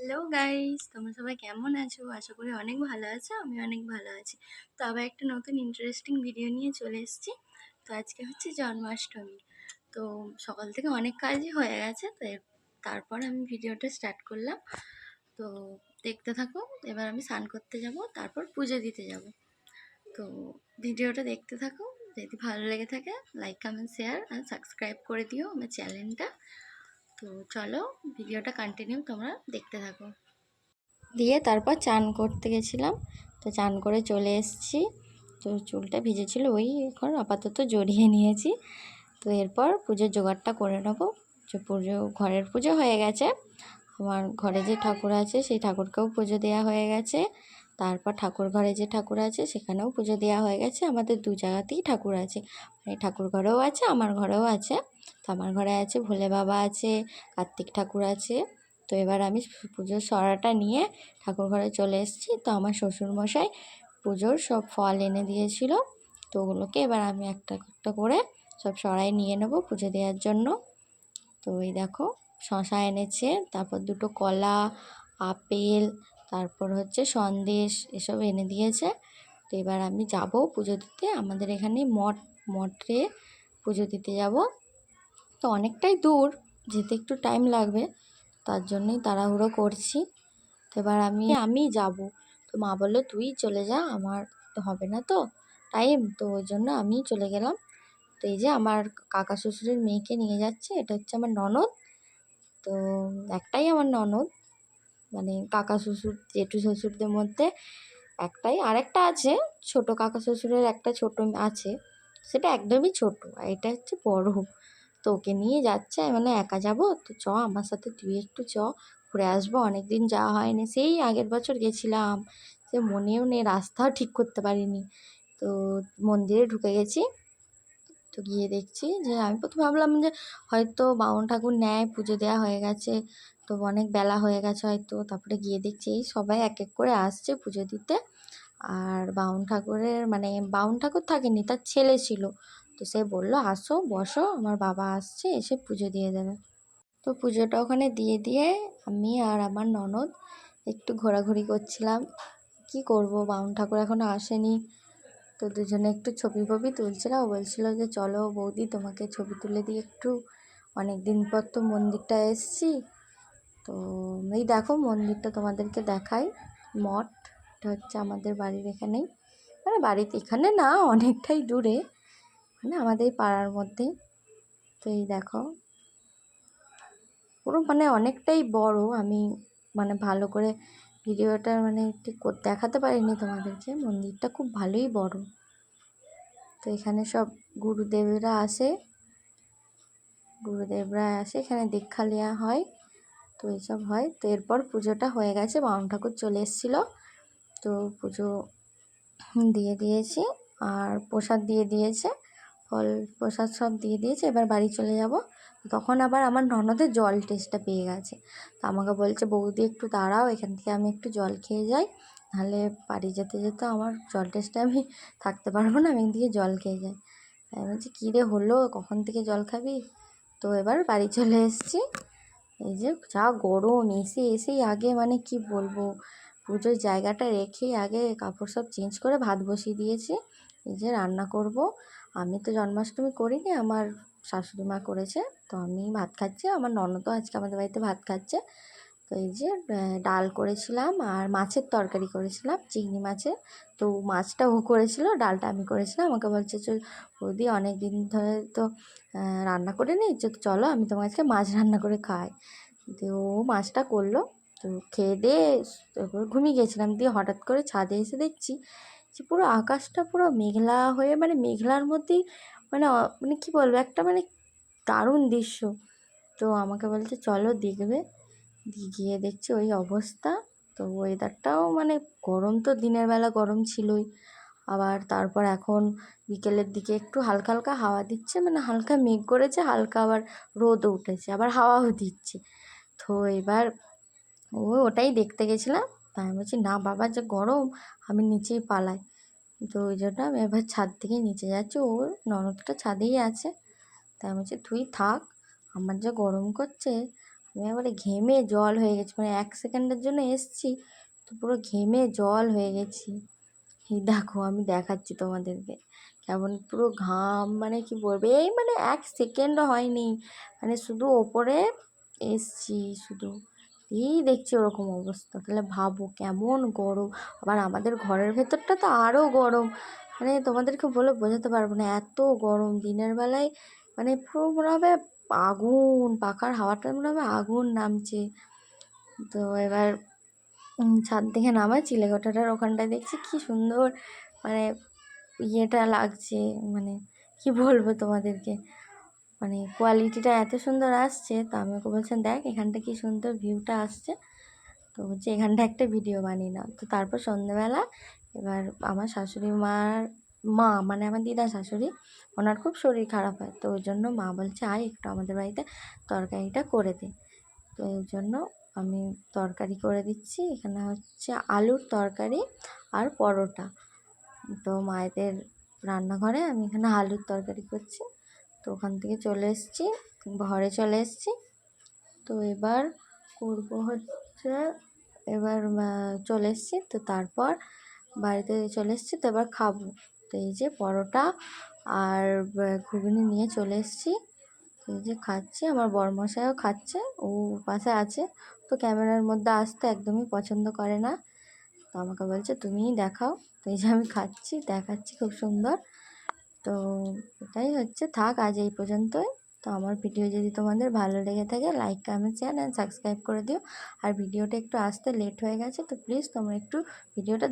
Hello guys, তোমরা সবাই কেমন আছো? আশা করি অনেক ভালো আছো। আমি অনেক ভালো আছি। তো আবার একটা নতুন ইন্টারেস্টিং ভিডিও নিয়ে চলে এসেছি। তো আজকে হচ্ছে জন্মাষ্টমী। তো সকাল থেকে অনেক কাজই হয়ে গেছে, তো তারপর আমি ভিডিওটা স্টার্ট করলাম। তো দেখতে থাকো। এবার আমি স্নান করতে যাব, তারপর পুজো দিতে যাব। তো ভিডিওটা দেখতে থাকো। যদি ভালো লেগে থাকে লাইক, কমেন্ট, শেয়ার আর সাবস্ক্রাইব করে দিও আমার চ্যানেলটা। তো চলো ভিডিওটা কন্টিনিউ তোমরা দেখতে থাকো। দিয়ে তারপর চান করতে গেছিলাম। তো চান করে চলে এসেছি। তো চুলটা ভিজেছিল, ওই এখন আপাতত জড়িয়ে নিয়েছি। তো এরপর পুজোর জোগাড়টা করে নেবো। যে পুজো, ঘরের পুজো হয়ে গেছে। আমার ঘরে যে ঠাকুর আছে সেই ঠাকুরকেও পুজো দেওয়া হয়ে গেছে। তারপর ঠাকুর ঘরে যে ঠাকুর আছে সেখানেও পুজো দেওয়া হয়ে গেছে। আমাদের দু জায়গাতেই ঠাকুর আছে, মানে ঠাকুর ঘরেও আছে, আমার ঘরেও আছে। তো আমার ঘরে আছে ভোলে বাবা আছে, কার্তিক ঠাকুর আছে। তো এবার আমি পুজোর সরাটা নিয়ে ঠাকুর ঘরে চলে এসেছি। তো আমার শ্বশুরমশাই পুজোর সব ফল এনে দিয়েছিল। তো ওগুলোকে এবার আমি একটা একটা করে সব সরাই নিয়ে নেব পুজো দেওয়ার জন্য। তো এই দেখো, শশা এনেছে, তারপর দুটো কলা, আপেল, তারপর হচ্ছে সন্দেশ, এসব এনে দিয়েছে। তো এবার আমি যাব পুজো দিতে। আমাদের এখানে মঠে পুজো দিতে যাব। তো অনেকটাই দূর, যেতে একটু টাইম লাগবে, তার জন্যই তাড়াহুড়ো করছি। তো এবার আমি যাব। তো মা বললো তুই চলে যা, আমার তো হবে না তো টাইম, তো ওই জন্য আমি চলে গেলাম। তো এই যে আমার কাকা শ্বশুরের মেয়েকে নিয়ে যাচ্ছে, এটা হচ্ছে আমার ননদ। তো একটাই আমার ননদ, মানে কাকা শ্বশুর জেঠু শ্বশুরদের মধ্যে একটাই। আরেকটা আছে, ছোট কাকা শ্বশুরের একটা ছোট আছে, সেটা একদমই ছোট, আর এটা হচ্ছে বড়। তো ওকে নিয়ে যাচ্ছে, আমি মানে একা যাব, তো চ আমার সাথে তুই একটু চ, ঘুরে আসবো, অনেকদিন যাওয়া হয়নি, সেই আগের বছর গেছিলাম, সে মনেও নেই, রাস্তাও ঠিক করতে পারিনি। তো মন্দিরে ঢুকে গেছি। তো গিয়ে দেখছি যে আমি প্রথমে ভাবলাম যে হয়তো বামুন ঠাকুর নেয়, পুজো দেওয়া হয়ে গেছে, তো অনেক বেলা হয়ে গেছে হয়তো। তারপরে গিয়ে দেখছি এই সবাই এক এক করে আসছে পুজো দিতে। আর বামুন ঠাকুরের, মানে বামুন ঠাকুর থাকেনি, তার ছেলে ছিল। তো সে বললো আসো বসো, আমার বাবা আসছে, এসে পুজো দিয়ে দেবে। তো পুজোটা ওখানে দিয়ে দিয়ে আমি আর আমার ননদ একটু ঘোরাঘুরি করছিলাম। কি করব, বামুন ঠাকুর এখনো আসেনি। তো দুজনে একটু ছবি ফবি তুলছিলাম। ও বলছিল যে চলো বৌদি তোমাকে ছবি তুলে দিই একটু, অনেক দিন পর তো মন্দিরটা এসছি। তো এই দেখো মন্দিরটা তোমাদেরকে দেখাই। মঠ, এটা হচ্ছে আমাদের বাড়ির এখানেই, মানে বাড়িতে এখানে না, অনেকটাই দূরে, মানে আমাদের পাড়ার মধ্যেই। তো এই দেখো পুরো, মানে অনেকটাই বড়। আমি মানে ভালো করে ভিডিওটা মানে ঠিক দেখাতে পারিনি তোমাদেরকে, মন্দিরটা খুব ভালোই বড়। তো এখানে সব গুরুদেবরা আসে এখানে দীক্ষা নেওয়া হয়। তো এইসব হয়। তো এরপর পুজোটা হয়ে গেছে, বামুন ঠাকুর চলে এসেছিলো। তো পুজো দিয়ে দিয়েছি, আর প্রসাদ দিয়ে দিয়েছে, ফল প্রসাদ সব দিয়ে দিয়েছে। এবার বাড়ি চলে যাব। তখন আবার আমার ননদের জল টেস্টটা পেয়ে গেছে। তো আমাকে বলছে বৌদি একটু দাঁড়াও, এখান থেকে আমি একটু জল খেয়ে যাই, নাহলে বাড়ি যেতে যেতে আমার জল টেস্টে আমি থাকতে পারবো না, আমি দিয়ে জল খেয়ে যাই। তাই আমি বলছি কী রে হলো, কখন থেকে জল খাবি? তো এবার বাড়ি চলে এসেছি। এই যে যা গরম, এসেই আগে মানে কি বলবো, পুজোর জায়গাটা রেখেই আগে কাপড় সব চেঞ্জ করে ভাত বসিয়ে দিয়েছি। এই যে রান্না করব। আমি তো জন্মাষ্টমী করিনি, আমার শাশুড়ি মা করেছে। তো আমি ভাত খাচ্ছি, আমার ননদও আজকে আমাদের বাড়িতে ভাত খাচ্ছে। তো এই যে ডাল করেছিলাম, আর মাছের তরকারি করেছিলাম, চিংড়ি মাছের। তো মাছটা ও করেছিল, ডালটা আমি করেছিলাম। আমাকে বলছে বৌদি অনেক দিন ধরে তো রান্না করে নিই, চলো আমি তোমার আজকে মাছ রান্না করে খাই। দিয়ে ও মাছটা করলো। তো খেয়ে দিয়ে তারপর ঘুমিয়ে গেছিলাম। দিয়ে হঠাৎ করে ছাদে এসে দেখছি যে পুরো আকাশটা পুরো মেঘলা হয়ে, মানে মেঘলার মধ্যেই, মানে মানে কী বলবো, একটা মানে দারুণ দৃশ্য। তো আমাকে বলছে চলো দেখবে। গিয়ে দেখছি ওই অবস্থা। তো ওয়েদারটাও মানে গরম, তো দিনের বেলা গরম ছিলই, আবার তারপর এখন বিকেলের দিকে একটু হালকা হালকা হাওয়া দিচ্ছে, মানে হালকা মেঘ করেছে, হালকা আবার রোদও উঠেছে, আবার হাওয়াও দিচ্ছে। তো এবার ওটাই দেখতে গেছিলাম। তাই আমি বলছি না বাবা, যে গরম, আমি নিচেই পালাই। তো ওই জন্য আমি এবার ছাদ থেকে নিচে যাচ্ছি, ওর ননদটা ছাদেই আছে। তাই আমি বলছি তুই থাক, আমার যা গরম করছে, আমি একেবারে ঘেমে জল হয়ে গেছি, মানে 1 সেকেন্ডের জন্য এসছি তো পুরো ঘেমে জল হয়ে গেছি। এই দেখো আমি দেখাচ্ছি তোমাদেরকে কেমন পুরো ঘাম, মানে কি বলবো, এই মানে 1 সেকেন্ডও হয়নি, মানে শুধু ওপরে এসছি শুধু, এই দেখছি ওরকম অবস্থা। তাহলে ভাবো কেমন গরম, আবার আমাদের ঘরের ভেতরটা তো আরও গরম, মানে তোমাদেরকে বলে বোঝাতে পারবো না, এত গরম দিনের বেলায়, মানে পুরো মনে হবে আগুন, পাখার হাওয়াটা মনে হবে আগুন নামছে। তো এবার ছাদ থেকে নামা চিলেকোঠাটার ওখানটায় দেখছি কি সুন্দর, মানে ইয়েটা লাগছে, মানে কি বলবো তোমাদেরকে, মানে কোয়ালিটিটা এত সুন্দর আসছে। তো আমি ওকে বলছিলাম দেখ এখানটা কি সুন্দর ভিউটা আসছে, তো বলছে এখানটা একটা ভিডিও বানিয়ে নাও। তো তারপর সন্ধ্যেবেলা এবার আমার শাশুড়ি মার মা, মানে আমার দিদা শাশুড়ি, ওনার খুব শরীর খারাপ হয়, তো ওই জন্য মা বলছে আয় একটু আমাদের বাড়িতে তরকারিটা করে দে। তো এই জন্য আমি তরকারি করে দিচ্ছি, এখানে হচ্ছে আলুর তরকারি আর পরোটা। তো মায়েদের রান্নাঘরে আমি এখানে আলুর তরকারি করছি। তো ওখান থেকে চলে এসেছি, ঘরে চলে এসেছি। তো এবার করবো হচ্ছে, এবার চলে এসেছি, তো তারপর বাড়িতে চলে এসেছি, তো এবার খাবো। তো এই যে পরোটা আর ঘুগনি নিয়ে চলে এসেছি, তো এই যে খাচ্ছি, আমার বরমশাইও খাচ্ছে, ও পাশে আছে, তো ক্যামেরার মধ্যে আসতে একদমই পছন্দ করে না, তো আমাকে বলছে তুমিই দেখাও। তো এই যে আমি খাচ্ছি, দেখাচ্ছি খুব সুন্দর। তো এটাই হচ্ছে, থাক আজ এই পর্যন্তই। তো আমার ভিডিও যদি তোমাদের ভালো লেগে থাকে like comment share and subscribe করে দিও। আর ভিডিওটা একটু আসতে লেট হয়ে গেছে, তো প্লিজ তোমরা একটু ভিডিওটা